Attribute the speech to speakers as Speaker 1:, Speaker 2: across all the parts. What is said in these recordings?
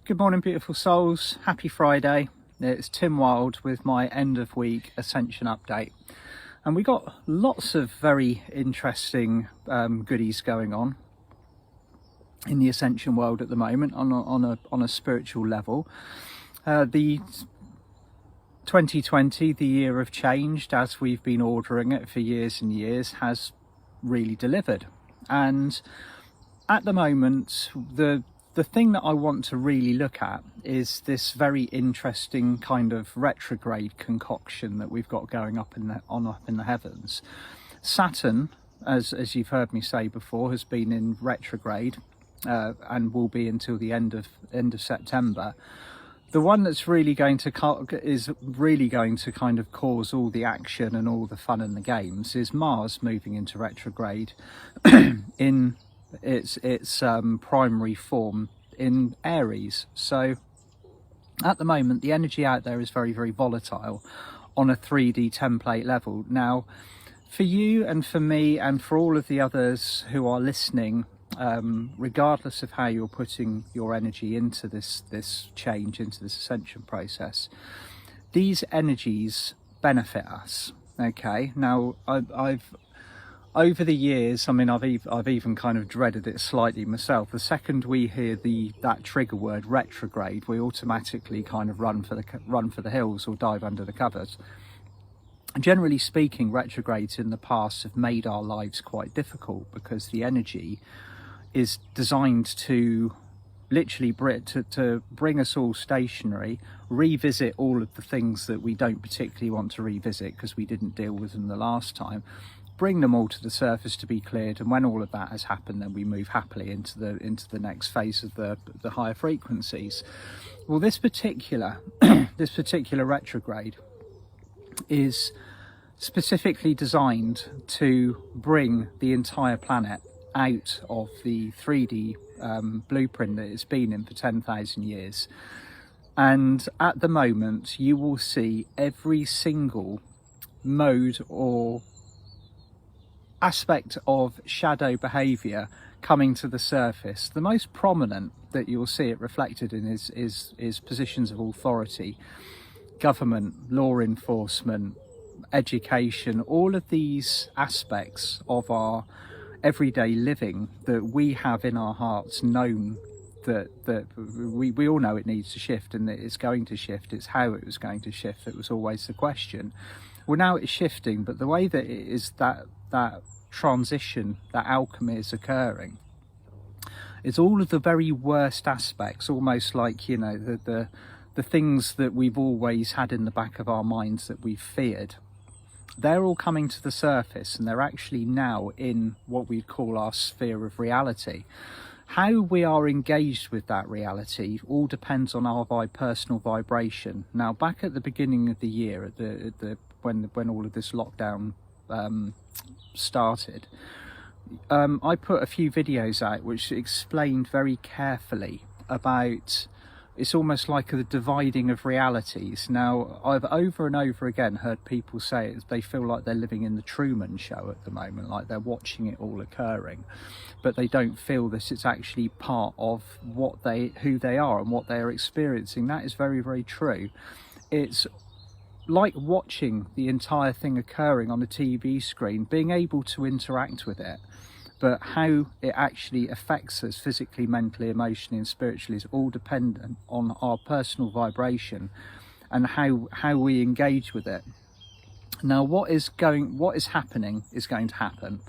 Speaker 1: Good morning, beautiful souls. Happy Friday. It's Tim Wild with my end of week Ascension Update. And we got lots of very interesting goodies going on in the Ascension world at the moment on a spiritual level. The 2020, the year of change, as we've been ordering it for years and years, has really delivered. And at the moment, the thing that I want to really look at is this very interesting kind of retrograde concoction that we've got going up in the heavens. Saturn, as you've heard me say before, has been in retrograde and will be until the end of September. The one that's really going to kind of cause all the action and all the fun and the games is Mars moving into retrograde in its primary form in Aries. So at the moment the energy out there is very, very volatile on a 3D template level. Now for you and for me and for all of the others who are listening, regardless of how you're putting your energy into this change, into this ascension process, these energies benefit us. Okay, now I've over the years, I mean, I've even kind of dreaded it slightly myself. The second we hear that trigger word retrograde, we automatically kind of run for the hills or dive under the covers. Generally speaking, retrogrades in the past have made our lives quite difficult because the energy is designed to literally to bring us all stationary, revisit all of the things that we don't particularly want to revisit because we didn't deal with them the last time, bring them all to the surface to be cleared, and when all of that has happened, then we move happily into the next phase of the higher frequencies. Well, this particular retrograde is specifically designed to bring the entire planet out of the 3D blueprint that it's been in for 10,000 years. And at the moment you will see every single mode or aspect of shadow behavior coming to the surface. The most prominent that you'll see it reflected in is positions of authority, government, law enforcement, education, all of these aspects of our everyday living that we have in our hearts known that we all know it needs to shift and that it's going to shift. It's how it was going to shift that was always the question. Well, now it's shifting, but the way that it is that transition, that alchemy is occurring, it's all of the very worst aspects, almost like, you know, the things that we've always had in the back of our minds that we've feared. They're all coming to the surface and they're actually now in what we call our sphere of reality. How we are engaged with that reality all depends on our personal vibration. Now, back at the beginning of the year, when all of this lockdown started, I put a few videos out which explained very carefully about, it's almost like the dividing of realities. Now, I've over and over again heard people say they feel like they're living in the Truman Show at the moment, like they're watching it all occurring, but they don't feel that it's actually part of who they are and what they are experiencing. That is very, very true. It's like watching the entire thing occurring on a TV screen, being able to interact with it, but how it actually affects us physically, mentally, emotionally and spiritually is all dependent on our personal vibration and how we engage with it. Now, what is happening is going to happen.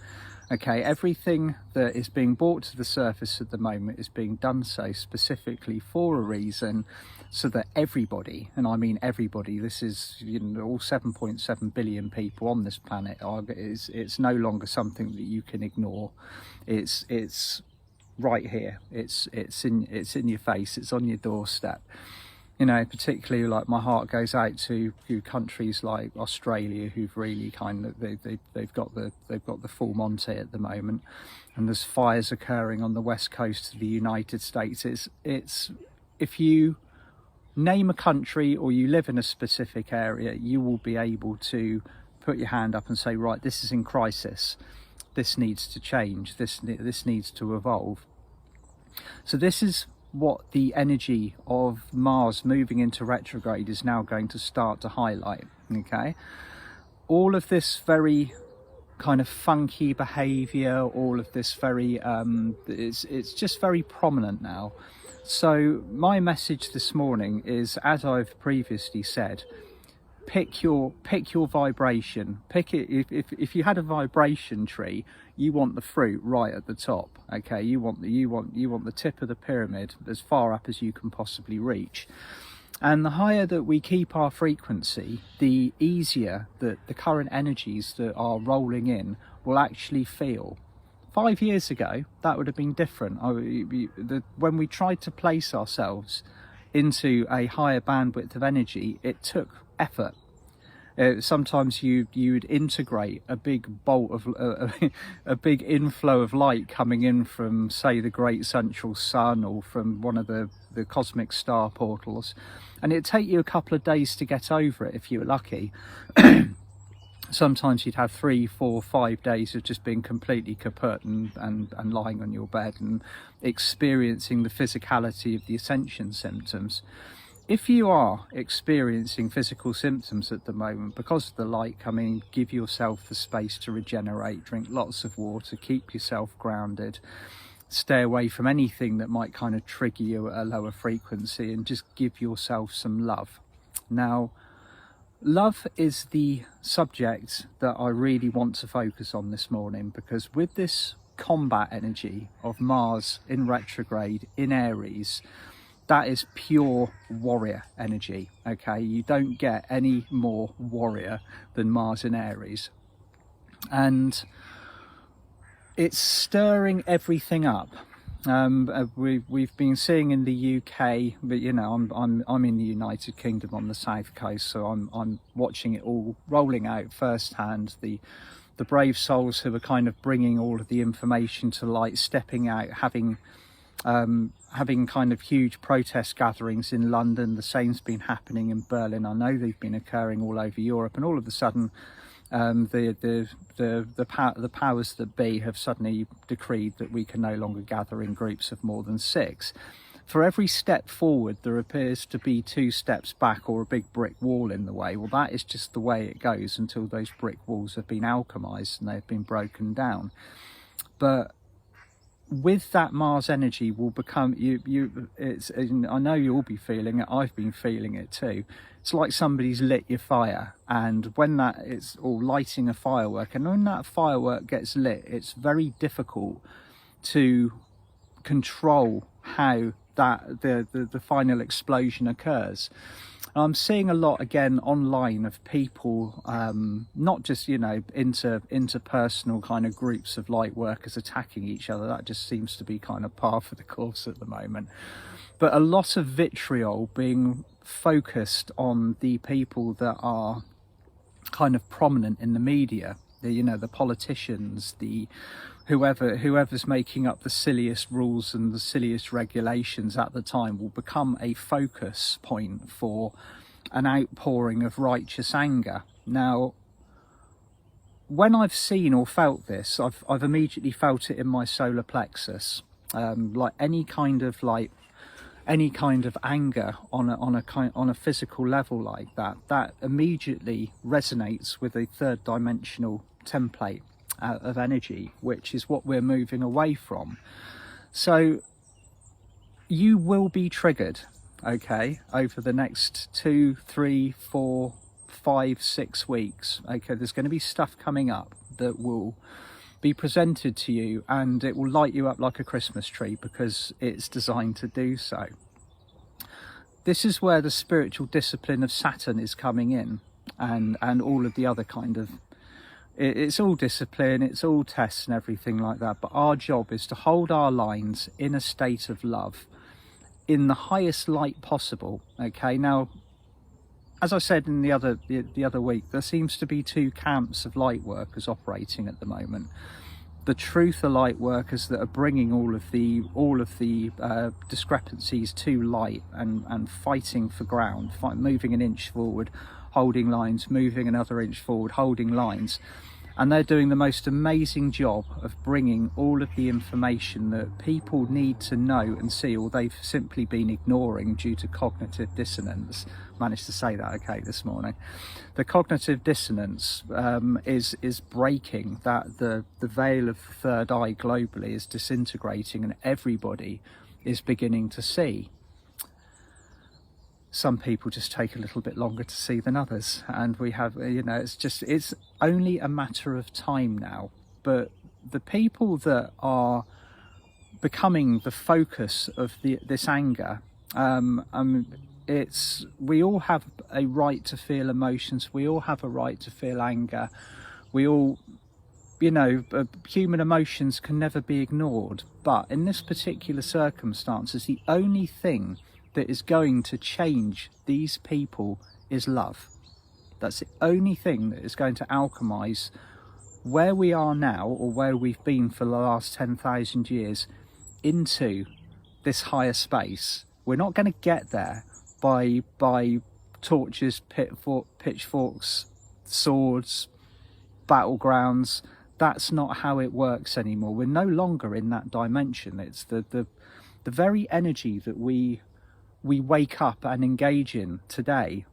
Speaker 1: Okay, everything that is being brought to the surface at the moment is being done so specifically for a reason, so that everybody, and I mean everybody, this is, you know, all 7.7 billion people on this planet, it's no longer something that you can ignore. It's right here. It's in your face. It's on your doorstep. You know, particularly like my heart goes out to countries like Australia, who've really kind of they've got the full Monty at the moment, and there's fires occurring on the west coast of the United States. It's if you name a country or you live in a specific area, you will be able to put your hand up and say, right, this is in crisis. This needs to change. This needs to evolve. So this is what the energy of Mars moving into retrograde is now going to start to highlight. Okay, all of this very kind of funky behavior, all of this very it's just very prominent now. So my message this morning is, as I've previously said, pick your vibration. Pick it. If you had a vibration tree, you want the fruit right at the top. Okay, you want the tip of the pyramid as far up as you can possibly reach. And the higher that we keep our frequency, the easier that the current energies that are rolling in will actually feel. 5 years ago, that would have been different. When we tried to place ourselves into a higher bandwidth of energy, it took effort. Sometimes you'd integrate a big bolt of a big inflow of light coming in from, say, the great central sun, or from one of the cosmic star portals, and it'd take you a couple of days to get over it if you were lucky. Sometimes you'd have 3, 4, 5 days of just being completely kaput and lying on your bed and experiencing the physicality of the ascension symptoms. If you are experiencing physical symptoms at the moment because of the light coming, give yourself the space to regenerate, drink lots of water, keep yourself grounded, stay away from anything that might kind of trigger you at a lower frequency, and just give yourself some love. Now, love is the subject that I really want to focus on this morning, because with this combat energy of Mars in retrograde in Aries, that is pure warrior energy. Okay, you don't get any more warrior than Mars in Aries, and it's stirring everything up. We've been seeing in the UK, but you know, I'm in the United Kingdom on the south coast, so I'm watching it all rolling out firsthand. The brave souls who are kind of bringing all of the information to light, stepping out, having kind of huge protest gatherings in London. The same's been happening in Berlin. I know they've been occurring all over Europe, and all of a sudden the powers that be have suddenly decreed that we can no longer gather in groups of more than 6. For every step forward, there appears to be 2 steps back, or a big brick wall in the way. Well, that is just the way it goes until those brick walls have been alchemized and they've been broken down. But with that Mars energy will become I know you'll be feeling it, I've been feeling it too. It's like somebody's lit your fire, and when that is, or lighting a firework, and when that firework gets lit, it's very difficult to control how that the final explosion occurs. I'm seeing a lot again online of people, not just, you know, interpersonal kind of groups of light workers attacking each other. That just seems to be kind of par for the course at the moment. But a lot of vitriol being focused on the people that are kind of prominent in the media. You know, the politicians, whoever's making up the silliest rules and the silliest regulations at the time will become a focus point for an outpouring of righteous anger. Now, when I've seen or felt this, I've immediately felt it in my solar plexus, like any kind of anger on a physical level like that immediately resonates with a third dimensional template of energy, which is what we're moving away from. So you will be triggered, okay, over the next 2, 3, 4, 5, 6 weeks. Okay, there's going to be stuff coming up that will be presented to you, and it will light you up like a Christmas tree because it's designed to do so. This is where the spiritual discipline of Saturn is coming in, and all of the other kind of, it's all discipline, it's all tests and everything like that, but our job is to hold our lines in a state of love in the highest light possible. Okay, now, as I said in the other week, there seems to be 2 camps of light workers operating at the moment. The truther light workers that are bringing all of the discrepancies to light and fighting for ground, moving an inch forward, holding lines, moving another inch forward, holding lines. and they're doing the most amazing job of bringing all of the information that people need to know and see, or they've simply been ignoring due to cognitive dissonance. Managed to say that okay this morning. The cognitive dissonance is breaking, that the veil of the third eye globally is disintegrating, and everybody is beginning to see. Some people just take a little bit longer to see than others, and we have, it's only a matter of time now. But the people that are becoming the focus of this anger, we all have a right to feel emotions, we all have a right to feel anger, we all, human emotions can never be ignored. But in this particular circumstances, the only thing that is going to change these people is love. That's the only thing that is going to alchemize where we are now, or where we've been for the last 10,000 years, into this higher space. We're not going to get there by torches, pitchforks, swords, battlegrounds. That's not how it works anymore. We're no longer in that dimension. It's the very energy that we wake up and engage in today.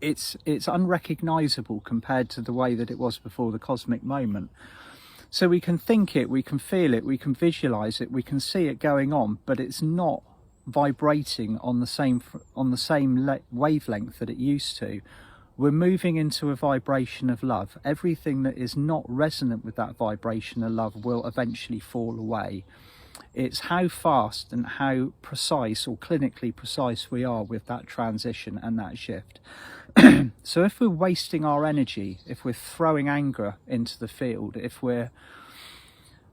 Speaker 1: It's unrecognizable compared to the way that it was before the cosmic moment. So we can think it, we can feel it, we can visualize it, we can see it going on, but it's not vibrating on the same wavelength that it used to. We're moving into a vibration of love. Everything that is not resonant with that vibration of love will eventually fall away. It's how fast and how precise, or clinically precise, we are with that transition and that shift. So if we're wasting our energy, if we're throwing anger into the field, if we're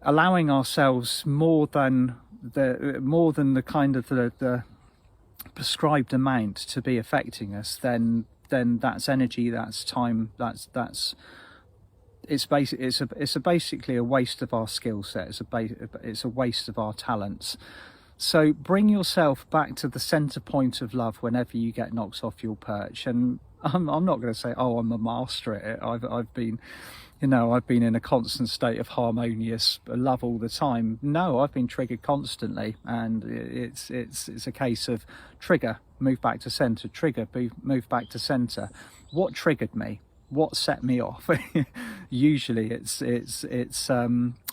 Speaker 1: allowing ourselves more than the kind of the prescribed amount to be affecting us, then that's energy, that's time, it's basically a waste of our skill set. It's a waste of our talents. So bring yourself back to the center point of love whenever you get knocked off your perch. And I'm not going to say, oh, I'm a master at it. I've been in a constant state of harmonious love all the time. No, I've been triggered constantly, and it's a case of trigger, move back to center, trigger, move back to center. What triggered me? What set me off? Usually it's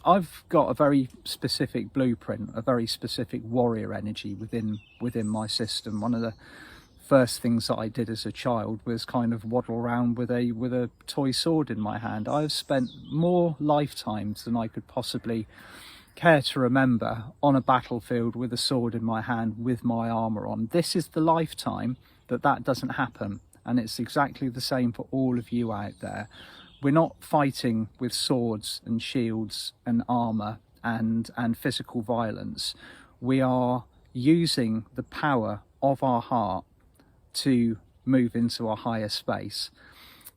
Speaker 1: I've got a very specific blueprint, a very specific warrior energy within my system. One of the first things that I did as a child was kind of waddle around with a toy sword in my hand. I've spent more lifetimes than I could possibly care to remember on a battlefield with a sword in my hand with my armor on. This is the lifetime that doesn't happen. And it's exactly the same for all of you out there. We're not fighting with swords and shields and armor and physical violence. We are using the power of our heart to move into a higher space.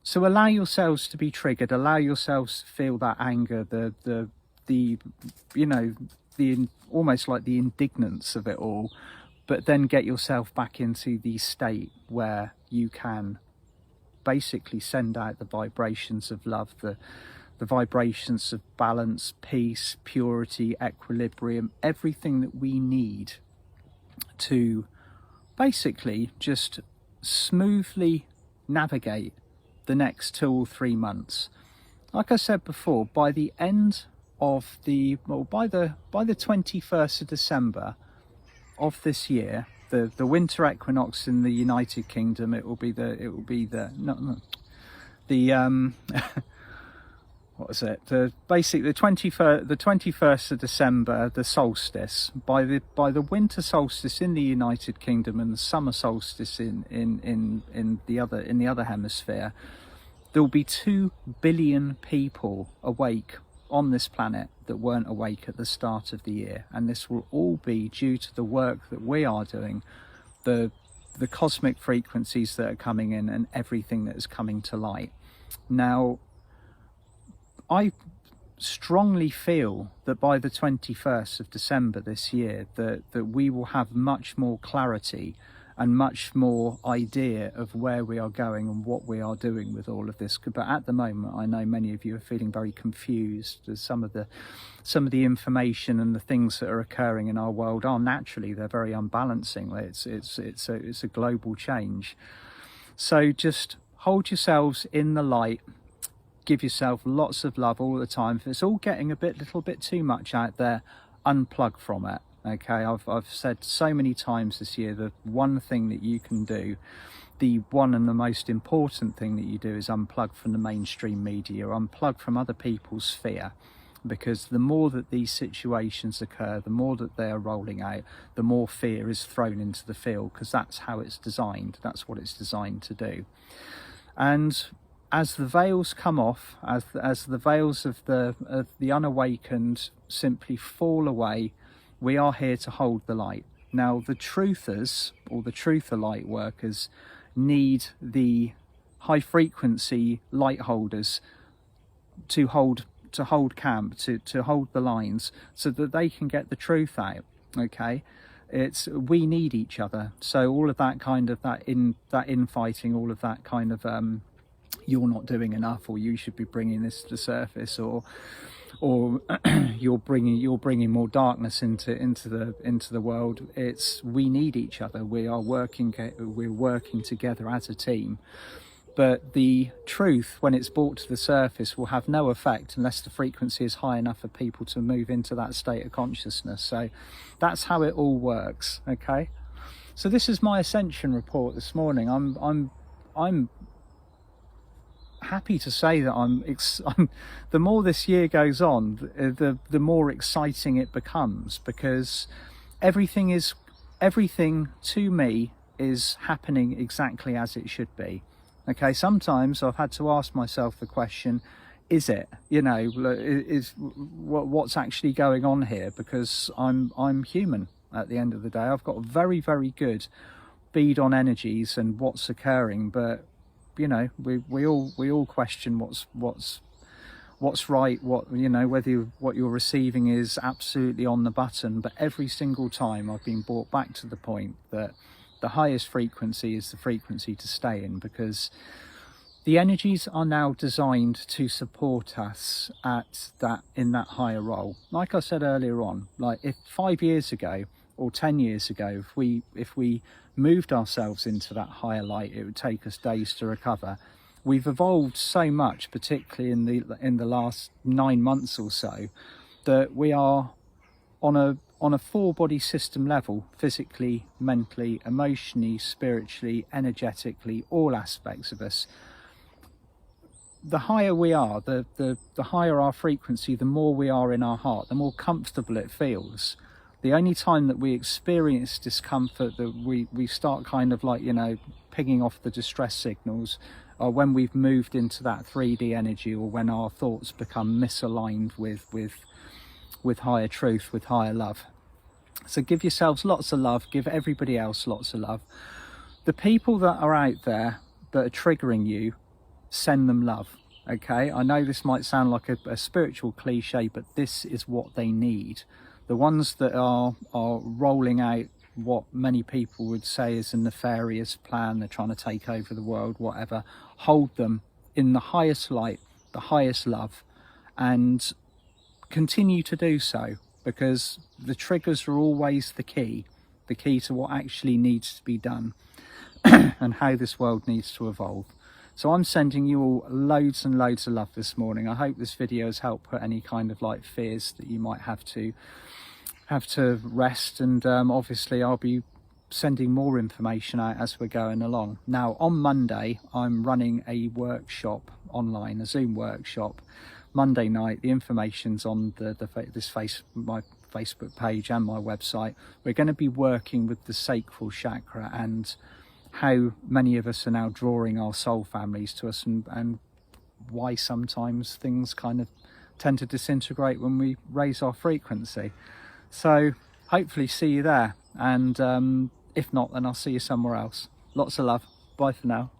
Speaker 1: So allow yourselves to be triggered. Allow yourselves to feel that anger, the almost like the indignance of it all. But then get yourself back into the state where you can basically send out the vibrations of love, the vibrations of balance, peace, purity, equilibrium, everything that we need to basically just smoothly navigate the next 2 or 3 months. Like I said before, by the end of by the 21st of December of this year, the winter equinox in the United Kingdom, what was it? The 21st of December, the solstice. By the winter solstice in the United Kingdom and the summer solstice in the other hemisphere, there will be 2 billion people awake on this planet that weren't awake at the start of the year, and this will all be due to the work that we are doing, the cosmic frequencies that are coming in and everything that is coming to light. Now, I strongly feel that by the 21st of December this year that we will have much more clarity and much more idea of where we are going and what we are doing with all of this. But at the moment, I know many of you are feeling very confused as some of the information and the things that are occurring in our world are naturally, they're very unbalancing. It's a global change. So just hold yourselves in the light, give yourself lots of love all the time. If it's all getting a little bit too much out there, unplug from it. Okay, I've said so many times this year, the one thing that you can do, the one and the most important thing that you do, is unplug from the mainstream media, unplug from other people's fear. Because the more that these situations occur, the more that they are rolling out, the more fear is thrown into the field, because that's how it's designed. That's what it's designed to do. And as the veils come off, as the veils of the unawakened simply fall away, we are here to hold the light. Now, the truthers, or the truther light workers, need the high frequency light holders to hold camp, to hold the lines, so that they can get the truth out. Okay, we need each other. So all of that kind of that infighting, all of that kind of you're not doing enough, or you should be bringing this to the surface, or you're bringing more darkness into the world. We need each other. We're working together as a team. But the truth, when it's brought to the surface, will have no effect unless the frequency is high enough for people to move into that state of consciousness. So that's how it all works. Okay, so this is my ascension report this morning. I'm happy to say that the more this year goes on, the more exciting it becomes, because everything to me is happening exactly as it should be. Okay, sometimes I've had to ask myself the question, is it? What's actually going on here? Because I'm human at the end of the day. I've got a very, very good bead on energies and what's occurring, but we all question what's right, whether what you're receiving is absolutely on the button. But every single time I've been brought back to the point that the highest frequency is the frequency to stay in, because the energies are now designed to support us in that higher role. Like I said earlier on, like if 5 years ago or 10 years ago, if we moved ourselves into that higher light, it would take us days to recover. We've evolved so much, particularly in the last 9 months or so, that we are on a 4-body system level: physically, mentally, emotionally, spiritually, energetically, all aspects of us. The higher we are, the higher our frequency, the more we are in our heart, the more comfortable it feels. The only time that we experience discomfort, that we start kind of like, pinging off the distress signals, are when we've moved into that 3D energy, or when our thoughts become misaligned with higher truth, with higher love. So give yourselves lots of love, give everybody else lots of love. The people that are out there that are triggering you, send them love. Okay, I know this might sound like a spiritual cliche, but this is what they need. The ones that are rolling out what many people would say is a nefarious plan, they're trying to take over the world, whatever, hold them in the highest light, the highest love, and continue to do so, because the triggers are always the key to what actually needs to be done and how this world needs to evolve. So I'm sending you all loads and loads of love this morning. I hope this video has helped put any kind of like fears that you might have to rest, and obviously I'll be sending more information out as we're going along. Now on Monday I'm running a workshop online, a Zoom workshop, Monday night. The information's on my Facebook page and my website. We're going to be working with the sacral chakra and how many of us are now drawing our soul families to us, and why sometimes things kind of tend to disintegrate when we raise our frequency. So hopefully see you there, and if not, then I'll see you somewhere else. Lots of love. Bye for now.